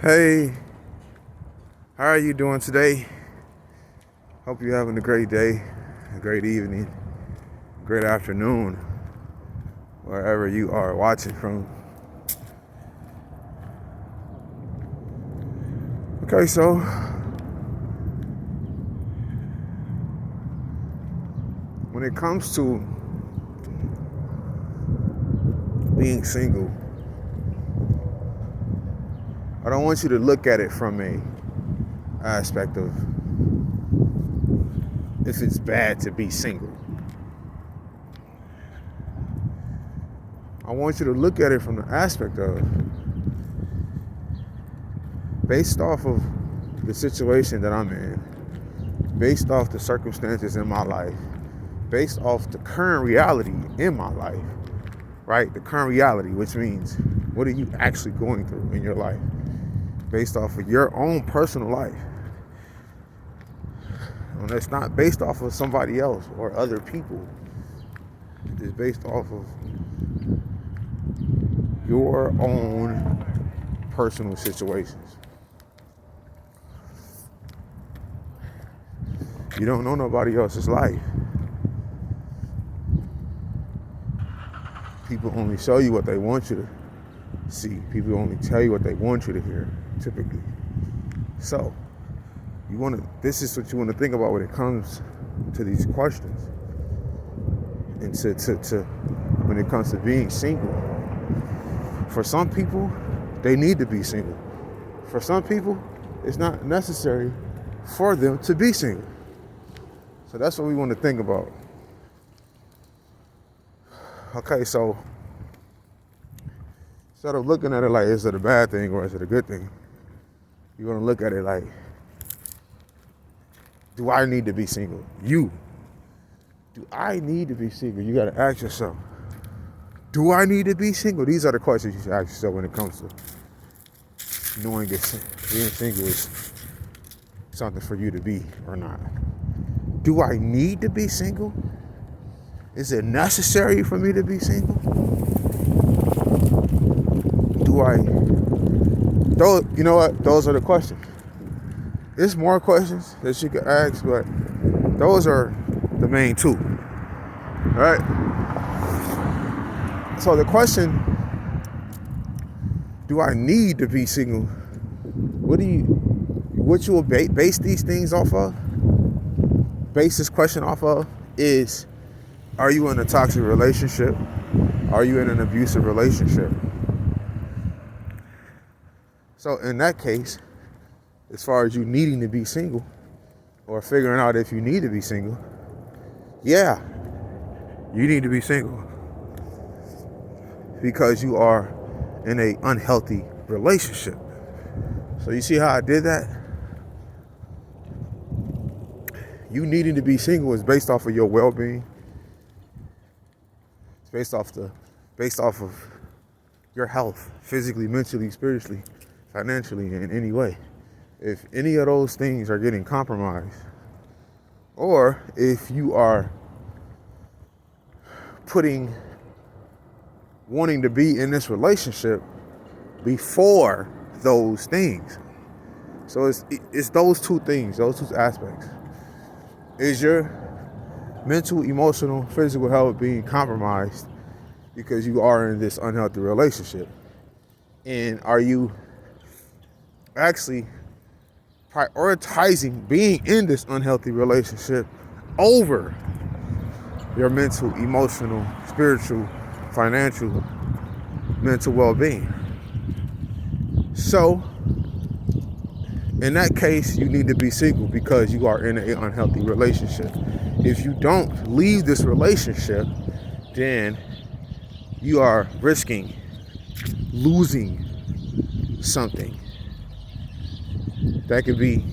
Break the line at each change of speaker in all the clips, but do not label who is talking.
Hey, how are you doing today? Hope you're having a great day, a great evening, great afternoon, wherever you are watching from. Okay, so when it comes to being single, I don't want you to look at it from a aspect of if it's bad to be single. I want you to look at it from the aspect of based off of the situation that I'm in, based off the circumstances in my life, based off the current reality in my life, right? The current reality, which means what are you actually going through in your life based off of your own personal life. And it's not based off of somebody else or other people. It's based off of your own personal situations. You don't know nobody else's life. People only show you what they want you to see. People only tell you what they want you to hear, typically. So, this is what you want to think about when it comes to these questions. And to when it comes to being single. For some people, they need to be single. For some people, it's not necessary for them to be single. So that's what we want to think about. Okay, so instead of looking at it like, is it a bad thing or is it a good thing? You want to look at it like, do I need to be single? Do I need to be single? You got to ask yourself, do I need to be single? These are the questions you should ask yourself when it comes to knowing if being single is something for you to be or not. Do I need to be single? Is it necessary for me to be single? You know what? Those are the questions. There's more questions that you could ask, but those are the main two. All right? So the question, do I need to be single? What you will base these things off of? Base this question off of is, are you in a toxic relationship? Are you in an abusive relationship? So in that case, as far as you needing to be single or figuring out if you need to be single, yeah, you need to be single because you are in an unhealthy relationship. So you see how I did that? You needing to be single is based off of your well-being. It's based off of your health, physically, mentally, spiritually, financially, in any way. If any of those things are getting compromised, or if you are wanting to be in this relationship before those things. So it's those two things, those two aspects. Is your mental, emotional, physical health being compromised because you are in this unhealthy relationship? And are you actually prioritizing being in this unhealthy relationship over your mental, emotional, spiritual, financial, mental well-being? So, in that case, you need to be single because you are in an unhealthy relationship. If you don't leave this relationship, then you are risking losing something. That could be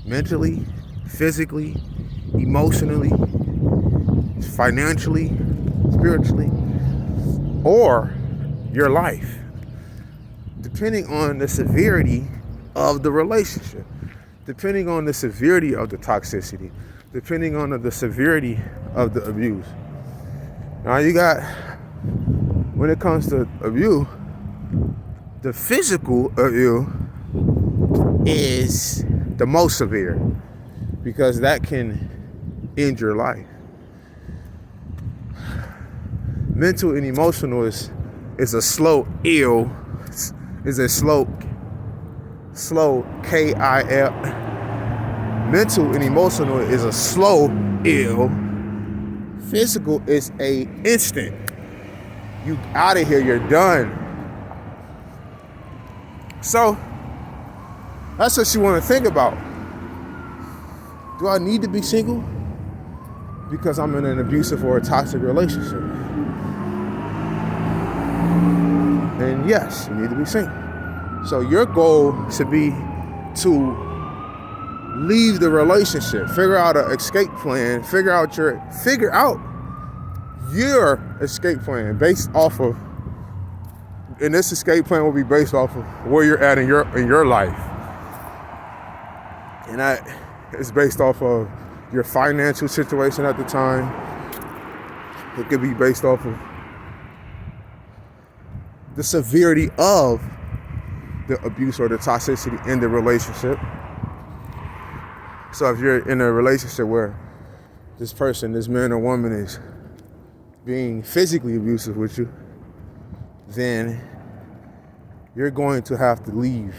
mentally, physically, emotionally, financially, spiritually, or your life, depending on the severity of the relationship, depending on the severity of the toxicity, depending on the severity of the abuse. Now you got, when it comes to abuse, The physical ill is the most severe because that can end your life. Mental and emotional is a slow ill, is a slow KIL. Mental and emotional is a slow ill. Physical is a instant. You out of here, you're done. So that's what you want to think about. Do I need to be single because I'm in an abusive or a toxic relationship? And yes, you need to be single. So your goal should be to leave the relationship, figure out an escape plan, figure out your escape plan based off of, and this escape plan will be based off of where you're at in your life. And that is based off of your financial situation at the time. It could be based off of the severity of the abuse or the toxicity in the relationship. So if you're in a relationship where this person, this man or woman, is being physically abusive with you, then you're going to have to leave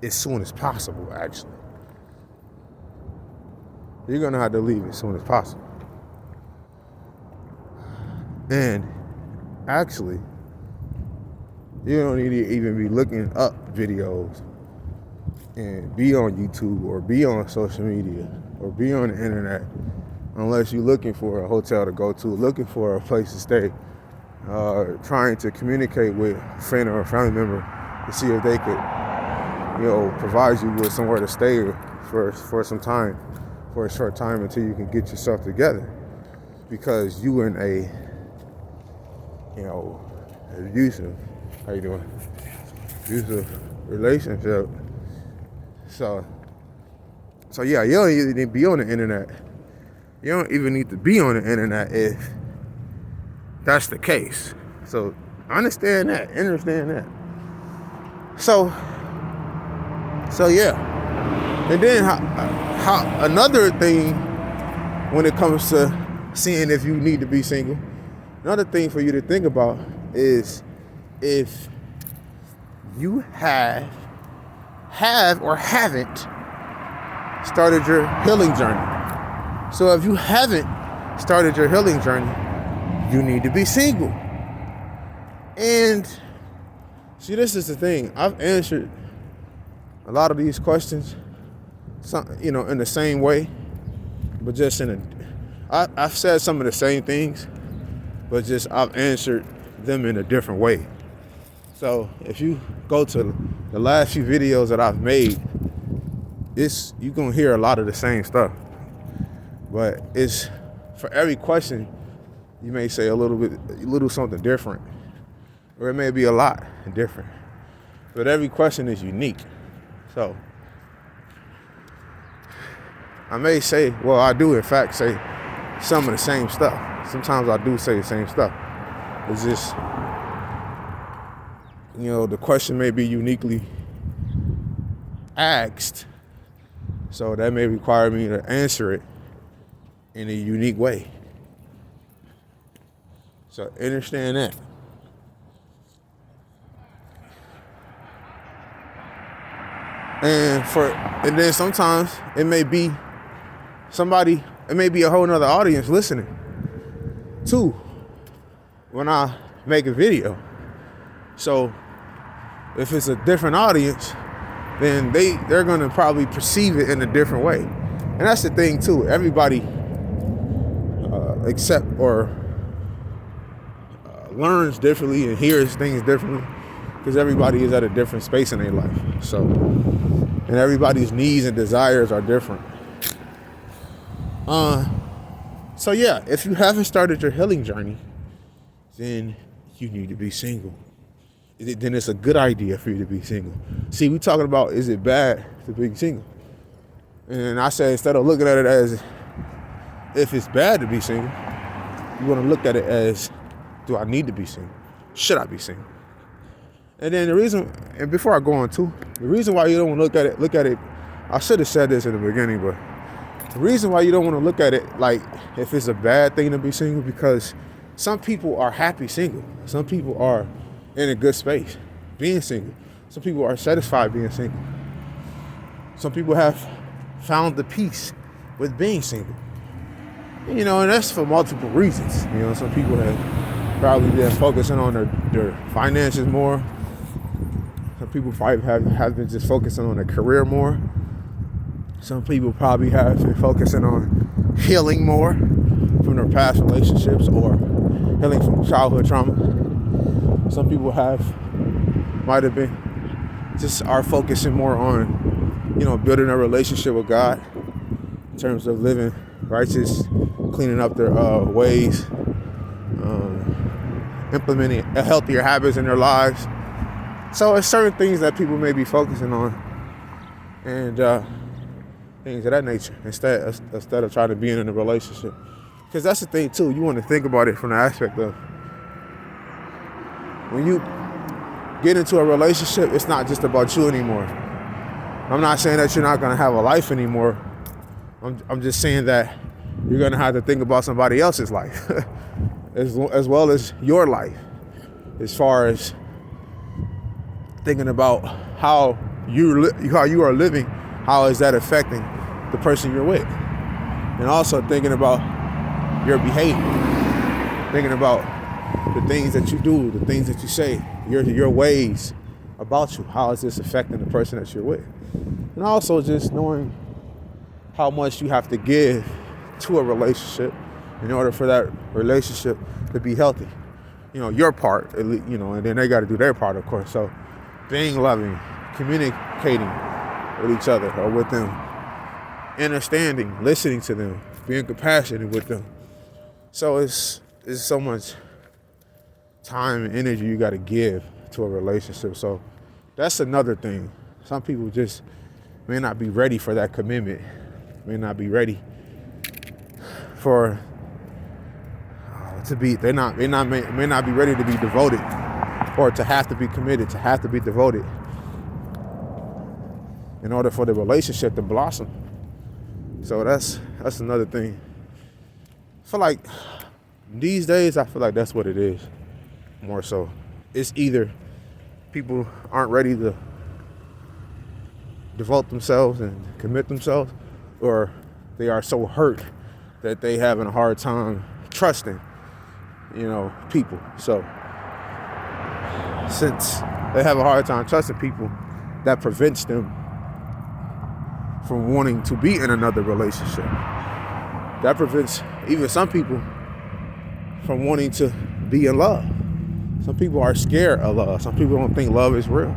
as soon as possible, actually. You're going to have to leave as soon as possible. And actually, you don't need to even be looking up videos and be on YouTube or be on social media or be on the internet unless you're looking for a hotel to go to, looking for a place to stay, trying to communicate with a friend or a family member to see if they could, provide you with somewhere to stay for some time, for a short time until you can get yourself together, because you in a, abusive, abusive relationship. So yeah, you don't even need to be on the internet. You don't even need to be on the internet if that's the case. So understand that. So yeah. And then how another thing when it comes to seeing if you need to be single, another thing for you to think about is if you have or haven't started your healing journey. So if you haven't started your healing journey, you need to be single. And see, this is the thing. I've answered a lot of these questions, in the same way, but just I've said some of the same things, but just I've answered them in a different way. So if you go to the last few videos that I've made, you're gonna hear a lot of the same stuff. But it's for every question, you may say a little something different, or it may be a lot different. But every question is unique. So I may say, well, I do in fact say some of the same stuff. Sometimes I do say the same stuff. It's just, the question may be uniquely asked, so that may require me to answer it in a unique way. So understand that. And then sometimes it may be a whole nother audience listening too when I make a video. So if it's a different audience, then they're gonna probably perceive it in a different way. And that's the thing too. Everybody accept or learns differently and hears things differently, because everybody is at a different space in their life. So, and everybody's needs and desires are different. So yeah, if you haven't started your healing journey, then you need to be single. Then it's a good idea for you to be single. See, we talking about, is it bad to be single? And I say, instead of looking at it as if it's bad to be single, you want to look at it as, do I need to be single? Should I be single? And then and before I go on too, the reason why you don't want to look at it, I should have said this in the beginning, but the reason why you don't want to look at it like if it's a bad thing to be single, because some people are happy single. Some people are in a good space being single. Some people are satisfied being single. Some people have found the peace with being single. And that's for multiple reasons. Some people have probably been focusing on their finances more. Some people probably have been just focusing on their career more. Some people probably have been focusing on healing more from their past relationships or healing from childhood trauma. Some people might have been just are focusing more on, building a relationship with God in terms of living righteous, cleaning up their ways, implementing healthier habits in their lives. So it's certain things that people may be focusing on and things of that nature instead of trying to be in a relationship. Because that's the thing too, you want to think about it from the aspect of when you get into a relationship, it's not just about you anymore. I'm not saying that you're not going to have a life anymore. I'm just saying that you're going to have to think about somebody else's life as well as your life, as far as thinking about how you are living, how is that affecting the person you're with, and also thinking about your behavior, thinking about the things that you do, the things that you say, your ways about you. How is this affecting the person that you're with? And also just knowing how much you have to give to a relationship in order for that relationship to be healthy. Your part, and then they got to do their part, of course. So being loving, communicating with each other or with them, understanding, listening to them, being compassionate with them. So it's so much time and energy you got to give to a relationship. So that's another thing. Some people just may not be ready for that commitment, may not be ready for may not be ready to be devoted, or to have to be committed, to have to be devoted in order for the relationship to blossom. So that's another thing. I feel like these days, that's what it is. More so, it's either people aren't ready to devote themselves and commit themselves, or they are so hurt that they having a hard time trusting, people. So since they have a hard time trusting people, that prevents them from wanting to be in another relationship. That prevents even some people from wanting to be in love. Some people are scared of love. Some people don't think love is real.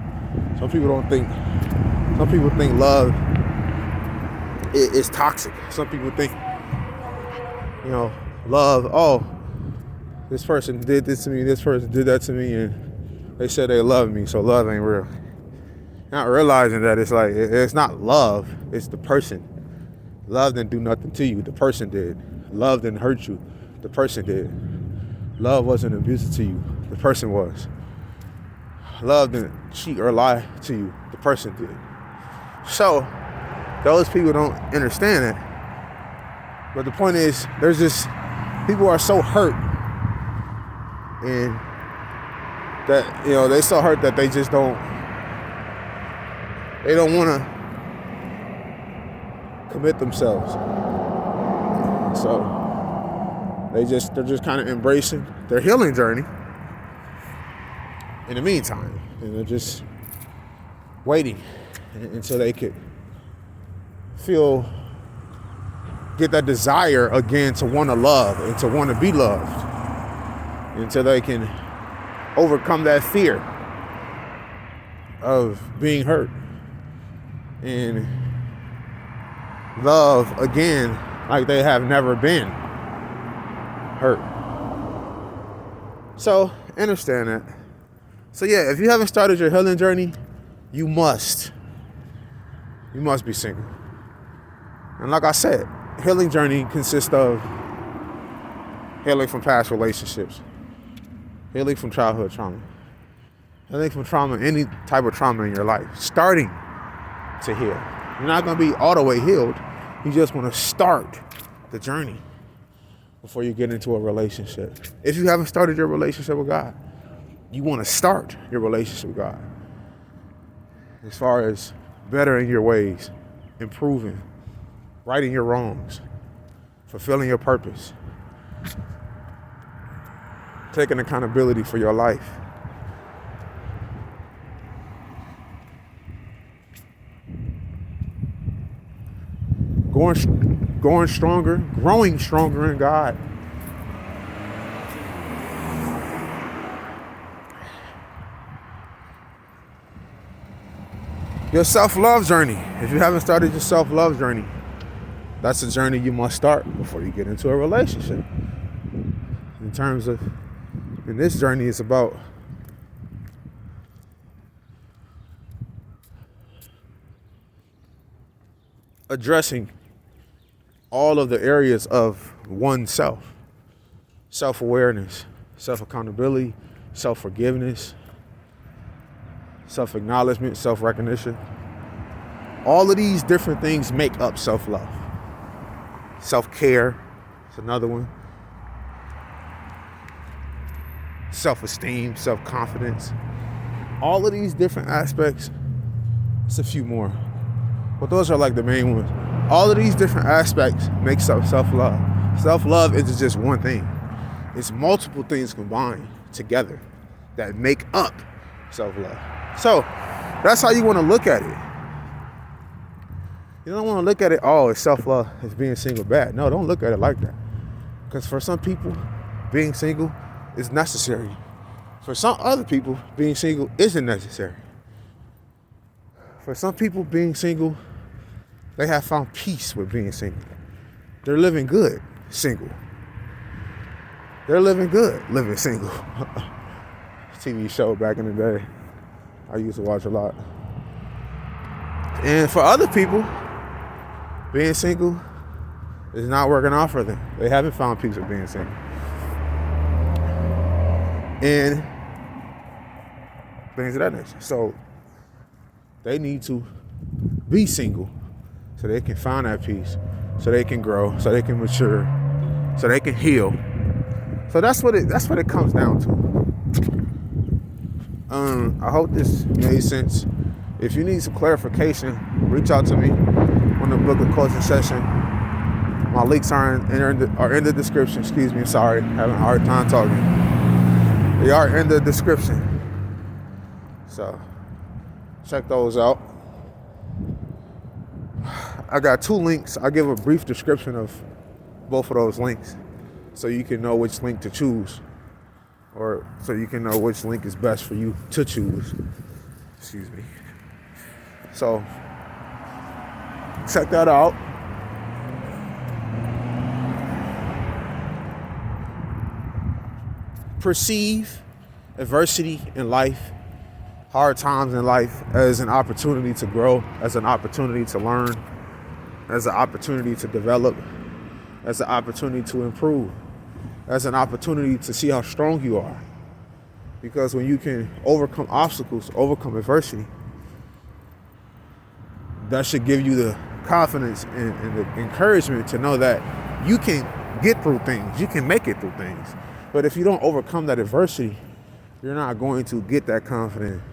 Some people think love is toxic. Some people think, love, this person did this to me, this person did that to me, and they said they love me, so love ain't real. Not realizing that it's not love, it's the person. Love didn't do nothing to you, the person did. Love didn't hurt you, the person did. Love wasn't abusive to you, the person was. Love didn't cheat or lie to you, the person did. So, those people don't understand that. But the point is, people are so hurt, and that, they so hurt that they just don't want to commit themselves. So they're just kind of embracing their healing journey in the meantime, and they're just waiting until they could get that desire again to want to love and to want to be loved, until they can overcome that fear of being hurt and love again like they have never been hurt. So understand that. So yeah, if you haven't started your healing journey, you must be single. And like I said, healing journey consists of healing from past relationships, healing from childhood trauma, Healing from trauma, any type of trauma in your life, starting to heal. You're not going to be all the way healed. You just want to start the journey before you get into a relationship. If you haven't started your relationship with God, you want to start your relationship with God. As far as bettering your ways, improving, righting your wrongs, fulfilling your purpose, taking accountability for your life. Growing stronger in God. Your self-love journey. If you haven't started your self-love journey, that's a journey you must start before you get into a relationship. In this journey, it's about addressing all of the areas of oneself. Self-awareness, self-accountability, self-forgiveness, self-acknowledgement, self-recognition. All of these different things make up self-love. Self-care is another one. Self-esteem, self-confidence. All of these different aspects, it's a few more, but those are like the main ones. All of these different aspects make up self-love. Self-love isn't just one thing. It's multiple things combined together that make up self-love. So that's how you want to look at it. You don't want to look at it, as self-love as being single bad. No, don't look at it like that. Because for some people, being single is necessary. For some other people, being single isn't necessary. For some people, being single, they have found peace with being single. They're living good single. They're living good living single. TV show back in the day I used to watch a lot. And for other people, being single is not working out for them. They haven't found peace with being single. And things of that nature. So they need to be single so they can find that peace, so they can grow, so they can mature, so they can heal. So that's what it comes down to. I hope this made sense. If you need some clarification, reach out to me on the book of coaching session. My links are in the description. Excuse me, sorry, having a hard time talking. They are in the description. So check those out. I got 2 links. I'll give a brief description of both of those links so you can know which link to choose, or so you can know which link is best for you to choose. Excuse me. So check that out. Perceive adversity in life, hard times in life, as an opportunity to grow, as an opportunity to learn, as an opportunity to develop, as an opportunity to improve, as an opportunity to see how strong you are. Because when you can overcome obstacles, overcome adversity, that should give you the confidence and the encouragement to know that you can get through things, you can make it through things. But if you don't overcome that adversity, you're not going to get that confidence